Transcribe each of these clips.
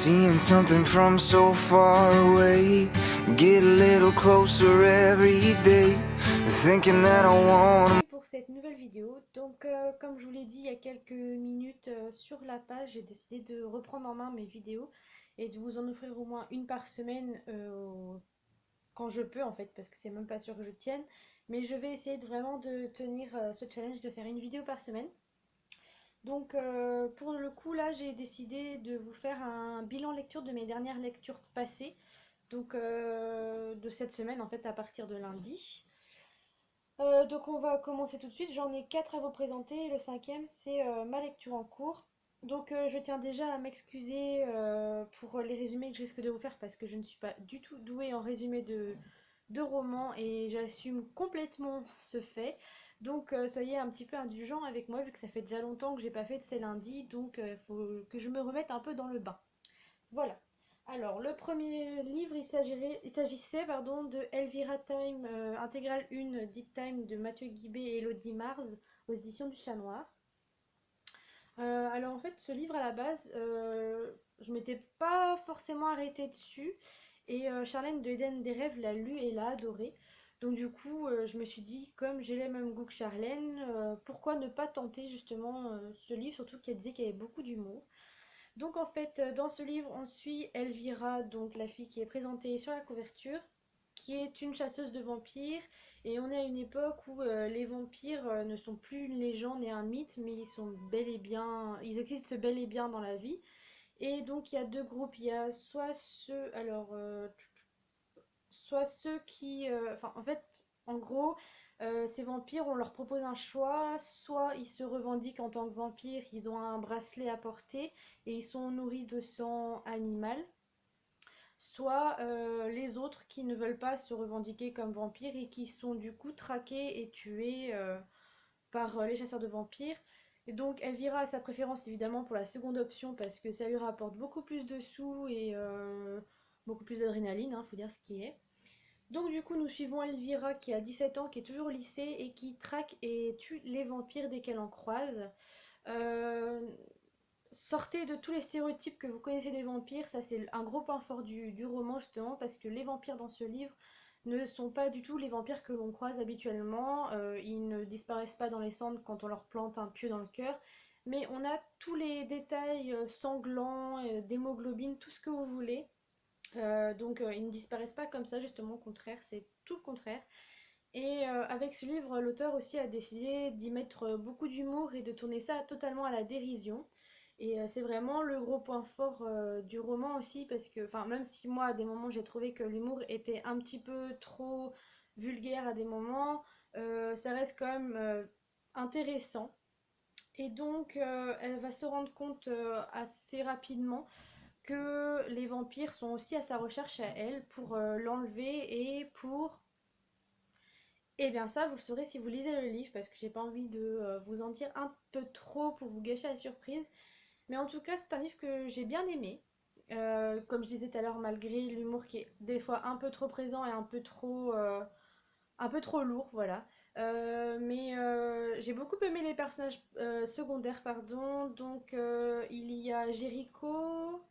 Seeing something from so far away, get a little closer every day, thinking that I want. Pour cette nouvelle vidéo, donc comme je vous l'ai dit il y a quelques minutes sur la page, j'ai décidé de reprendre en main mes vidéos et de vous en offrir au moins une par semaine quand je peux en fait, parce que c'est même pas sûr que je tienne, mais je vais essayer vraiment de tenir ce challenge de faire une vidéo par semaine. Donc pour le coup là j'ai décidé de vous faire un bilan lecture de mes dernières lectures passées, donc de cette semaine en fait à partir de lundi. Donc on va commencer tout de suite, j'en ai 4 à vous présenter, le cinquième c'est ma lecture en cours. Donc je tiens déjà à m'excuser pour les résumés que je risque de vous faire parce que je ne suis pas du tout douée en résumé de romans et j'assume complètement ce fait. Donc soyez un petit peu indulgents avec moi vu que ça fait déjà longtemps que j'ai pas fait de ces lundis, donc il faut que je me remette un peu dans le bain. Voilà. Alors, le premier livre, il s'agissait de Elvira Time, intégrale 1, Deep Time de Mathieu Guibé et Elodie Mars, aux éditions du Chat Noir. Alors en fait, ce livre à la base, je m'étais pas forcément arrêtée dessus, et Charlène de Eden des Rêves l'a lu et l'a adoré. Donc du coup, je me suis dit, comme j'ai les mêmes goûts que Charlène, pourquoi ne pas tenter justement ce livre, surtout qu'elle disait qu'il y avait beaucoup d'humour. Donc en fait, dans ce livre, on suit Elvira, donc la fille qui est présentée sur la couverture, qui est une chasseuse de vampires. Et on est à une époque où les vampires ne sont plus une légende et un mythe, mais ils sont bel et bien, ils existent bel et bien dans la vie. Et donc il y a deux groupes, il y a soit ceux, soit ceux qui, enfin en fait, en gros, ces vampires, on leur propose un choix, soit ils se revendiquent en tant que vampires, ils ont un bracelet à porter et ils sont nourris de sang animal, soit les autres qui ne veulent pas se revendiquer comme vampires et qui sont du coup traqués et tués par les chasseurs de vampires. Et donc Elvira a sa préférence évidemment pour la seconde option parce que ça lui rapporte beaucoup plus de sous et beaucoup plus d'adrénaline, hein, faut dire ce qui est. Donc du coup nous suivons Elvira qui a 17 ans, qui est toujours au lycée et qui traque et tue les vampires dès qu'elle en croise. Euh, Sortez de tous les stéréotypes que vous connaissez des vampires, ça c'est un gros point fort du roman justement parce que les vampires dans ce livre ne sont pas du tout les vampires que l'on croise habituellement. Ils ne disparaissent pas dans les cendres quand on leur plante un pieu dans le cœur, mais on a tous les détails sanglants, d'hémoglobine, tout ce que vous voulez. Donc ils ne disparaissent pas comme ça, justement, au contraire, c'est tout le contraire. Et avec ce livre, l'auteur aussi a décidé d'y mettre beaucoup d'humour et de tourner ça totalement à la dérision. Et c'est vraiment le gros point fort du roman aussi, parce que, enfin, même si moi, à des moments, j'ai trouvé que l'humour était un petit peu trop vulgaire à des moments, ça reste quand même intéressant. Et donc, elle va se rendre compte assez rapidement que les vampires sont aussi à sa recherche à elle pour l'enlever et pour... Eh bien ça, vous le saurez si vous lisez le livre, parce que j'ai pas envie de vous en dire un peu trop pour vous gâcher la surprise. Mais en tout cas, c'est un livre que j'ai bien aimé. Comme je disais tout à l'heure, malgré l'humour qui est des fois un peu trop présent et un peu trop lourd, voilà. Mais j'ai beaucoup aimé les personnages secondaires, pardon. Donc il y a Jericho,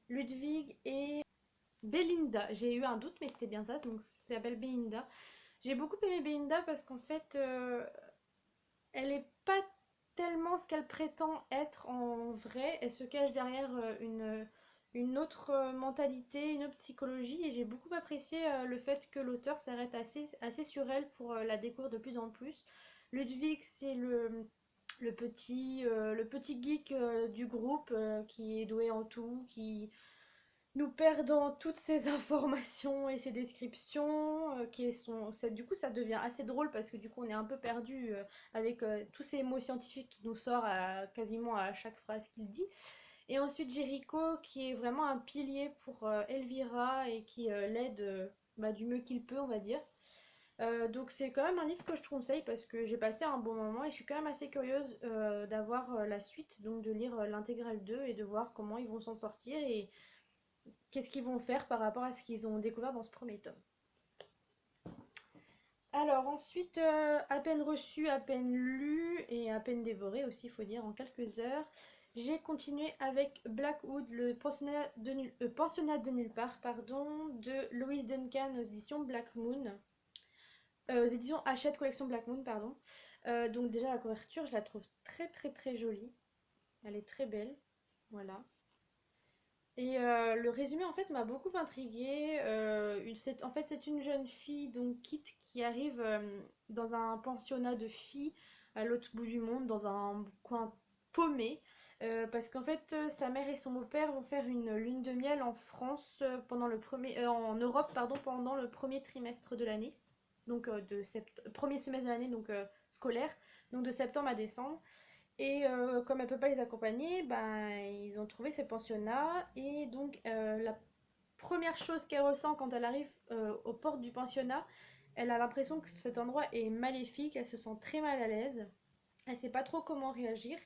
Ludwig et Belinda. J'ai eu un doute, mais c'était bien ça, donc ça s'appelle Belinda. J'ai beaucoup aimé Belinda parce qu'en fait, elle est pas tellement ce qu'elle prétend être en vrai. Elle se cache derrière une autre mentalité, une autre psychologie. Et j'ai beaucoup apprécié le fait que l'auteur s'arrête assez sur elle pour la découvrir de plus en plus. Ludwig, c'est le petit geek du groupe qui est doué en tout, qui nous perdons toutes ces informations et ces descriptions qui sont du coup ça devient assez drôle parce que du coup on est un peu perdu avec tous ces mots scientifiques qui nous sortent quasiment à chaque phrase qu'il dit. Et ensuite Jericho qui est vraiment un pilier pour Elvira et qui l'aide du mieux qu'il peut, on va dire. Donc c'est quand même un livre que je te conseille parce que j'ai passé un bon moment et je suis quand même assez curieuse d'avoir la suite, donc de lire l'intégrale 2 et de voir comment ils vont s'en sortir et qu'est-ce qu'ils vont faire par rapport à ce qu'ils ont découvert dans ce premier tome. Alors ensuite, à peine reçu, à peine lu et à peine dévoré aussi, il faut dire, en quelques heures, J'ai continué avec Blackwood, le pensionnat de nulle part, pardon, de Lois Duncan aux éditions Black Moon, aux éditions Hachette collection Black Moon, pardon. Donc déjà la couverture, je la trouve très très très jolie. Elle est très belle, voilà. Et le résumé en fait m'a beaucoup intriguée. En fait c'est une jeune fille, donc Kit, qui arrive dans un pensionnat de filles à l'autre bout du monde, dans un coin paumé. Parce qu'en fait sa mère et son beau-père vont faire une lune de miel en France en Europe pardon, pendant le premier trimestre de l'année. Donc premier semestre de l'année donc scolaire, donc de septembre à décembre. Et comme elle peut pas les accompagner, ben, ils ont trouvé ces pensionnats. Et donc, la première chose qu'elle ressent quand elle arrive aux portes du pensionnat, elle a l'impression que cet endroit est maléfique. Elle se sent très mal à l'aise. Elle sait pas trop comment réagir.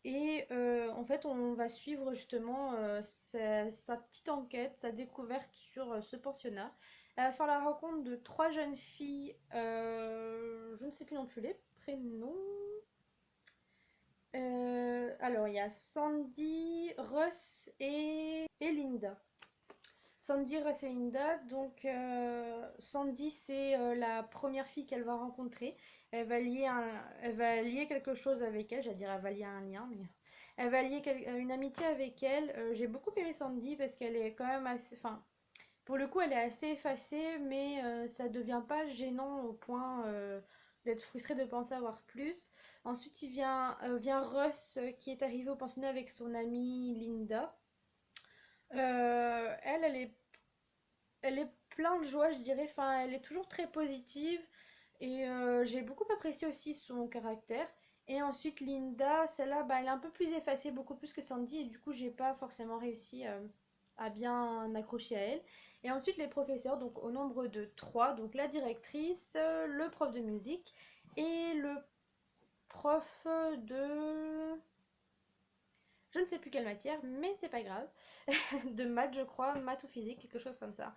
Et en fait, on va suivre justement sa petite enquête, sa découverte sur ce pensionnat. Elle va faire la rencontre de trois jeunes filles. Je ne sais plus non plus les prénoms. Alors, il y a Sandy, Russ et Linda. Sandy, Russ et Linda. Donc, Sandy, c'est la première fille qu'elle va rencontrer. Elle va lier quelque chose avec elle. J'allais dire, elle va lier un lien, mais elle va lier une amitié avec elle. J'ai beaucoup aimé Sandy parce qu'elle est quand même assez. Enfin, pour le coup, elle est assez effacée, mais ça devient pas gênant au point d'être frustrée de penser avoir plus. Ensuite, vient Russ qui est arrivé au pensionnat avec son amie Linda. Elle est plein de joie, je dirais. Enfin, elle est toujours très positive et j'ai beaucoup apprécié aussi son caractère. Et ensuite, Linda, celle-là, bah, elle est un peu plus effacée, beaucoup plus que Sandy, et du coup, j'ai pas forcément réussi à bien accrocher à elle. Et ensuite, les professeurs, donc au nombre de trois, donc la directrice, le prof de musique et le prof de... Je ne sais plus quelle matière, mais c'est pas grave. De maths, je crois, maths ou physique, quelque chose comme ça.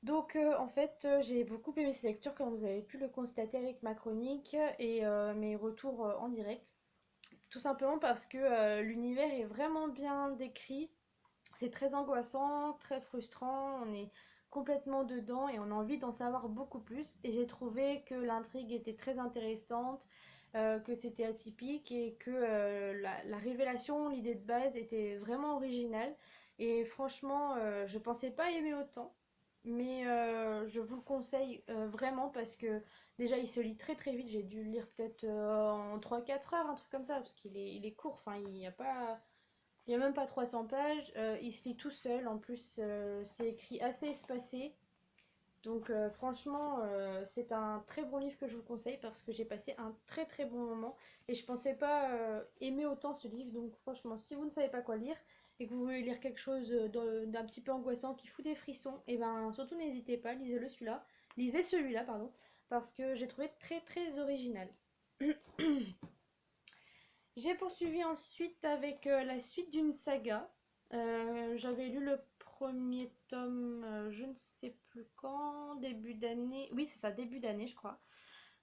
Donc en fait j'ai beaucoup aimé ces lectures comme vous avez pu le constater avec ma chronique et mes retours en direct. Tout simplement parce que l'univers est vraiment bien décrit. C'est très angoissant, très frustrant, on est complètement dedans et on a envie d'en savoir beaucoup plus. Et j'ai trouvé que l'intrigue était très intéressante, que c'était atypique et que la révélation, l'idée de base était vraiment originale. Et franchement, je pensais pas aimer autant, mais je vous le conseille vraiment parce que déjà il se lit très très vite. J'ai dû le lire peut-être en 3 4 heures, un truc comme ça, parce il est court, enfin il n'y a pas. Il n'y a même pas 300 pages, il se lit tout seul, en plus c'est écrit assez espacé. Donc franchement c'est un très bon livre que je vous conseille parce que j'ai passé un très très bon moment et je pensais pas aimer autant ce livre. Donc franchement si vous ne savez pas quoi lire et que vous voulez lire quelque chose d'un petit peu angoissant qui fout des frissons, et ben surtout n'hésitez pas, lisez celui-là pardon, parce que j'ai trouvé très très original. J'ai poursuivi ensuite avec la suite d'une saga. J'avais lu le premier tome, je ne sais plus quand, début d'année. Oui, c'est ça, début d'année, je crois.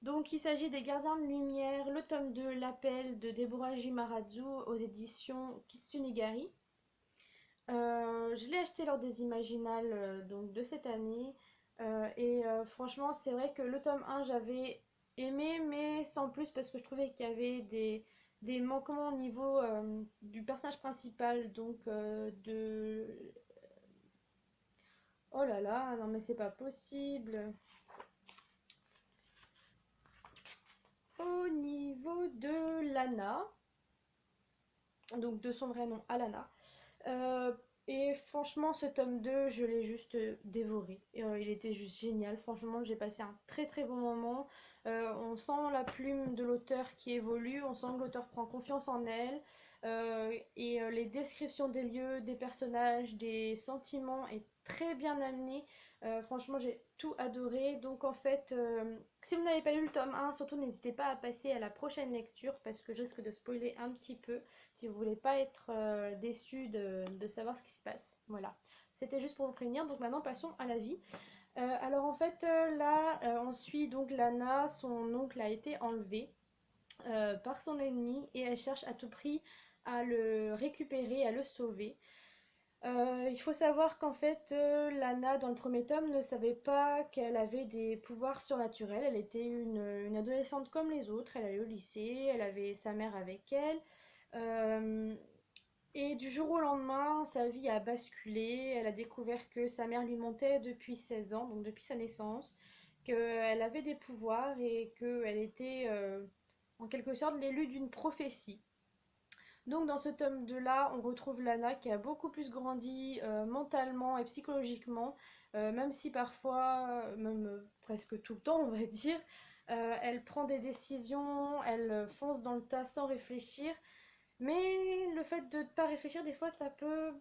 Donc, il s'agit des Gardiens de Lumière, le tome 2, L'appel de Deborah Jimarazu aux éditions Kitsunigari. Je l'ai acheté lors des Imaginales donc de cette année. Et franchement, c'est vrai que le tome 1, j'avais aimé, mais sans plus, parce que je trouvais qu'il y avait des manquements au niveau du personnage principal. Donc, Oh là là, non mais c'est pas possible. Au niveau de Lana, donc de son vrai nom, Alana. Euh, et franchement, ce tome 2 je l'ai juste dévoré. Et, il était juste génial. Franchement, j'ai passé un très très bon moment. On sent la plume de l'auteur qui évolue, on sent que l'auteur prend confiance en elle. Et les descriptions des lieux, des personnages, des sentiments est très bien amené. Franchement, j'ai tout adoré. Donc en fait, si vous n'avez pas lu le tome 1, surtout n'hésitez pas à passer à la prochaine lecture parce que je risque de spoiler un petit peu si vous voulez pas être déçu de savoir ce qui se passe. Voilà. C'était juste pour vous prévenir. Donc maintenant, passons à la vie. Alors en fait, là, on suit donc Lana. Son oncle a été enlevé par son ennemi et elle cherche à tout prix à le récupérer, à le sauver. Il faut savoir qu'en fait, Lana, dans le premier tome, ne savait pas qu'elle avait des pouvoirs surnaturels. Elle était une adolescente comme les autres. Elle allait au lycée, elle avait sa mère avec elle. Euh, et du jour au lendemain, sa vie a basculé. Elle a découvert que sa mère lui montait depuis 16 ans, donc depuis sa naissance, qu'elle avait des pouvoirs et qu'elle était en quelque sorte l'élu d'une prophétie. Donc dans ce tome 2 là, on retrouve Lana qui a beaucoup plus grandi mentalement et psychologiquement, même si parfois, même presque tout le temps on va dire, elle prend des décisions, elle fonce dans le tas sans réfléchir, mais le fait de ne pas réfléchir des fois ça peut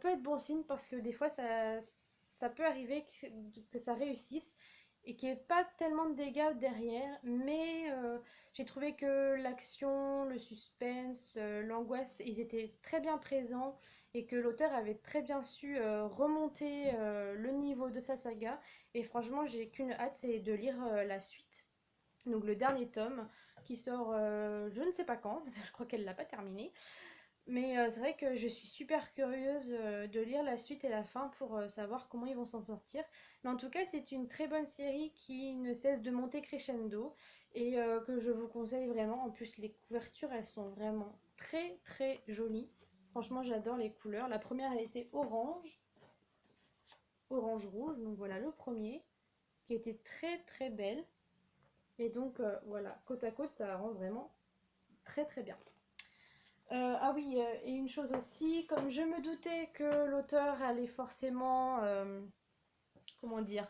être bon signe parce que des fois ça peut arriver que ça réussisse et qu'il n'y ait pas tellement de dégâts derrière, mais j'ai trouvé que l'action, le suspense, l'angoisse, ils étaient très bien présents et que l'auteur avait très bien su remonter le niveau de sa saga. Et franchement, j'ai qu'une hâte, c'est de lire la suite. Donc le dernier tome qui sort je ne sais pas quand, parce que je crois qu'elle l'a pas terminé. Mais c'est vrai que je suis super curieuse de lire la suite et la fin pour savoir comment ils vont s'en sortir. Mais en tout cas, c'est une très bonne série qui ne cesse de monter crescendo et que je vous conseille vraiment. En plus, les couvertures, elles sont vraiment très très jolies. Franchement, j'adore les couleurs. La première, elle était orange, orange-rouge. Donc voilà le premier, qui était très très belle. Et donc voilà, côte à côte, ça rend vraiment très très bien. Ah oui, et une chose aussi, comme je me doutais que l'auteur allait forcément, comment dire,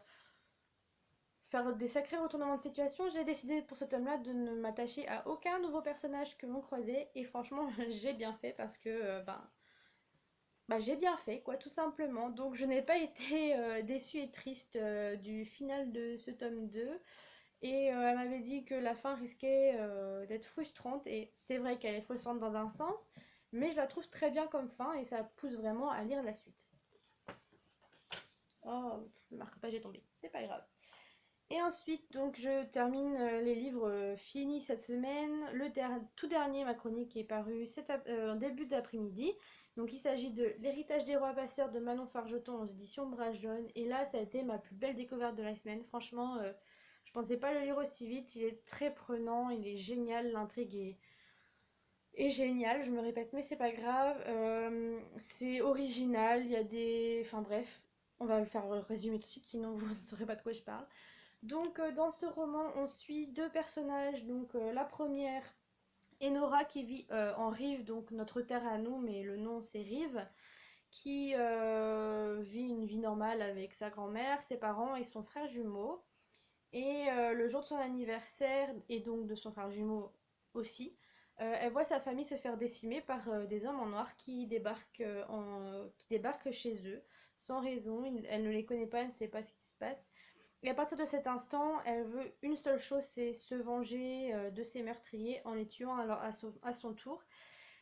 faire des sacrés retournements de situation, j'ai décidé pour ce tome-là de ne m'attacher à aucun nouveau personnage que l'on croisait. Et franchement, j'ai bien fait parce que, j'ai bien fait, quoi, tout simplement. Donc je n'ai pas été déçue et triste du final de ce tome 2. Et elle m'avait dit que la fin risquait d'être frustrante. Et c'est vrai qu'elle est frustrante dans un sens, mais je la trouve très bien comme fin et ça pousse vraiment à lire la suite. Oh, le marque-page est tombé, c'est pas grave. Et ensuite, donc, je termine les livres finis cette semaine. Tout dernier, ma chronique est parue en début d'après-midi. Donc, il s'agit de L'héritage des rois passeurs de Manon Fargeton aux éditions Brajlon. Et là, ça a été ma plus belle découverte de la semaine. Franchement, je pensais pas le lire aussi vite. Il est très prenant, il est génial, l'intrigue est géniale. Je me répète, mais c'est pas grave. C'est original, il y a des. Enfin, bref, on va le faire résumer tout de suite, sinon vous ne saurez pas de quoi je parle. Donc dans ce roman, on suit deux personnages. Donc la première, Enora qui vit en Rive, donc notre terre à nous, mais le nom c'est Rive, qui vit une vie normale avec sa grand-mère, ses parents et son frère jumeau. Et le jour de son anniversaire, et donc de son frère jumeau aussi, elle voit sa famille se faire décimer par des hommes en noir qui débarquent chez eux sans raison. Elle ne les connaît pas, elle ne sait pas ce qui se passe. Et à partir de cet instant, elle veut une seule chose, c'est se venger de ses meurtriers en les tuant à son tour.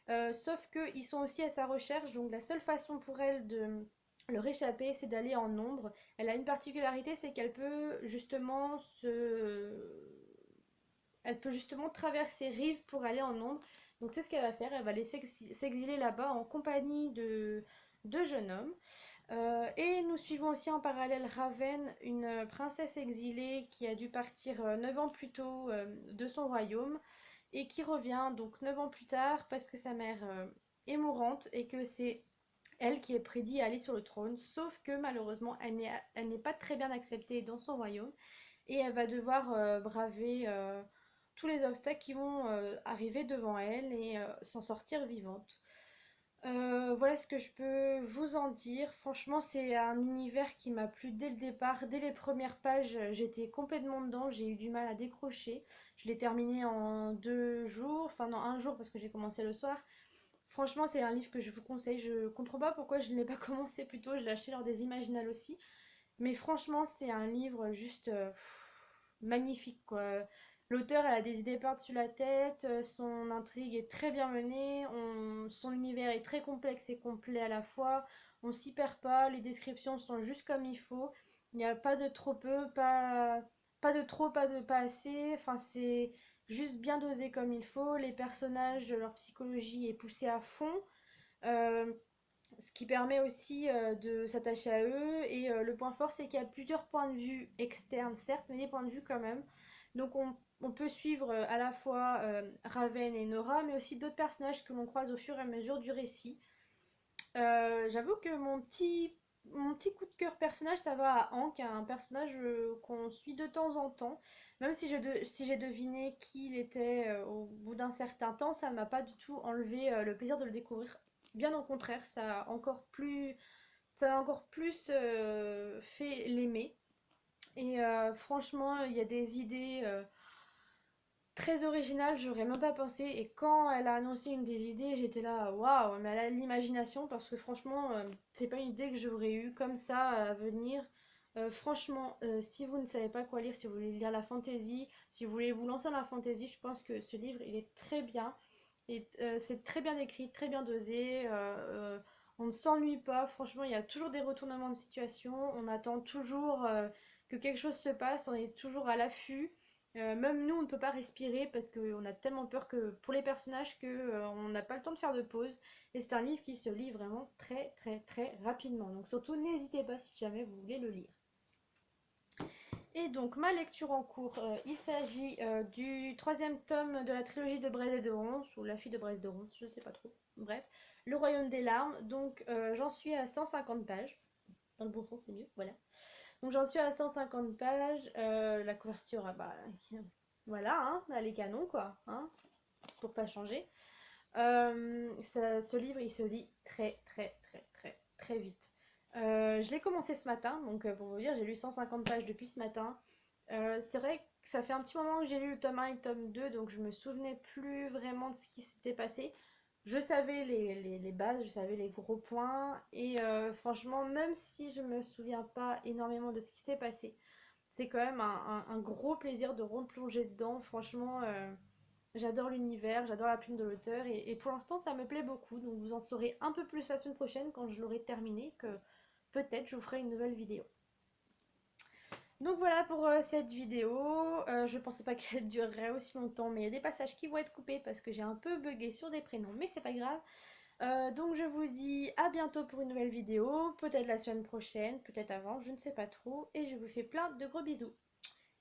Sauf qu'ils sont aussi à sa recherche, donc la seule façon pour elle de leur échapper, c'est d'aller en ombre. Elle a une particularité, c'est qu'elle peut justement elle peut justement traverser Rive pour aller en ombre. Donc c'est ce qu'elle va faire, elle va aller s'exiler là-bas en compagnie de deux jeunes hommes. Et nous suivons aussi en parallèle Raven, une princesse exilée qui a dû partir 9 ans plus tôt de son royaume et qui revient donc 9 ans plus tard parce que sa mère est mourante et que c'est elle qui est prédit à aller sur le trône, sauf que malheureusement elle n'est pas très bien acceptée dans son royaume et elle va devoir braver tous les obstacles qui vont arriver devant elle et s'en sortir vivante. Voilà ce que je peux vous en dire. Franchement, c'est un univers qui m'a plu dès le départ. Dès les premières pages, j'étais complètement dedans. J'ai eu du mal à décrocher. Je l'ai terminé en 2 jours. Enfin, non, un jour parce que j'ai commencé le soir. Franchement, c'est un livre que je vous conseille. Je comprends pas pourquoi je ne l'ai pas commencé plus tôt. Je l'ai acheté lors des Imaginales aussi. Mais franchement, c'est un livre juste magnifique, quoi. L'auteur, elle a des idées par-dessus la tête, son intrigue est très bien menée, son univers est très complexe et complet à la fois, on s'y perd pas, les descriptions sont juste comme il faut, il n'y a pas de trop peu, pas de trop, pas de pas assez, enfin juste bien dosé comme il faut. Les personnages, leur psychologie est poussée à fond. Euh, Ce qui permet aussi de s'attacher à eux. Et le point fort, c'est qu'il y a plusieurs points de vue externes, certes, mais des points de vue quand même. Donc on peut suivre à la fois Raven et Nora, mais aussi d'autres personnages que l'on croise au fur et à mesure du récit. J'avoue que mon petit coup de cœur personnage, ça va à Hank, un personnage qu'on suit de temps en temps. Même si j'ai deviné qui il était au bout d'un certain temps, ça ne m'a pas du tout enlevé le plaisir de le découvrir. Bien au contraire, ça a encore plus fait l'aimer. Et franchement, il y a des idées très originales, j'aurais même pas pensé. Et quand elle a annoncé une des idées, j'étais là, waouh, mais elle a l'imagination parce que franchement, c'est pas une idée que j'aurais eue comme ça à venir. Franchement, si vous ne savez pas quoi lire, si vous voulez lire la fantasy, si vous voulez vous lancer dans la fantasy, je pense que ce livre il est très bien. Et c'est très bien écrit, très bien dosé. On ne s'ennuie pas. Franchement, il y a toujours des retournements de situation. On attend toujours que quelque chose se passe. On est toujours à l'affût. Même nous, on ne peut pas respirer parce qu'on a tellement peur que pour les personnages que on n'a pas le temps de faire de pause. Et c'est un livre qui se lit vraiment très très très rapidement. Donc surtout, n'hésitez pas si jamais vous voulez le lire. Et donc ma lecture en cours, il s'agit du troisième tome de la trilogie de Braise et de Ronce, ou La fille de Braise de Ronce, je sais pas trop. Bref, Le Royaume des larmes. Donc j'en suis à 150 pages. Dans le bon sens, c'est mieux, voilà. Donc j'en suis à 150 pages. La couverture, ah bah, voilà, hein, elle est canon quoi, hein, pour pas changer. Ce livre, il se lit très très très très très vite. Je l'ai commencé ce matin, donc pour vous dire, j'ai lu 150 pages depuis ce matin. C'est vrai que ça fait un petit moment que j'ai lu le tome 1 et le tome 2, donc je me souvenais plus vraiment de ce qui s'était passé. Je savais les bases, je savais les gros points, et franchement, même si je me souviens pas énormément de ce qui s'est passé, c'est quand même un gros plaisir de replonger dedans. Franchement, j'adore l'univers, j'adore la plume de l'auteur et pour l'instant ça me plaît beaucoup. Donc vous en saurez un peu plus la semaine prochaine quand je l'aurai terminé, que peut-être je vous ferai une nouvelle vidéo. Donc voilà pour cette vidéo. Je pensais pas qu'elle durerait aussi longtemps, mais il y a des passages qui vont être coupés parce que j'ai un peu bugué sur des prénoms, mais c'est pas grave. Donc je vous dis à bientôt pour une nouvelle vidéo, peut-être la semaine prochaine, peut-être avant, je ne sais pas trop. Et je vous fais plein de gros bisous.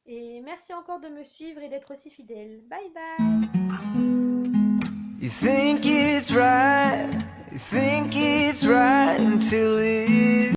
Et merci encore de me suivre et d'être aussi fidèle. Bye bye. You think it's right until it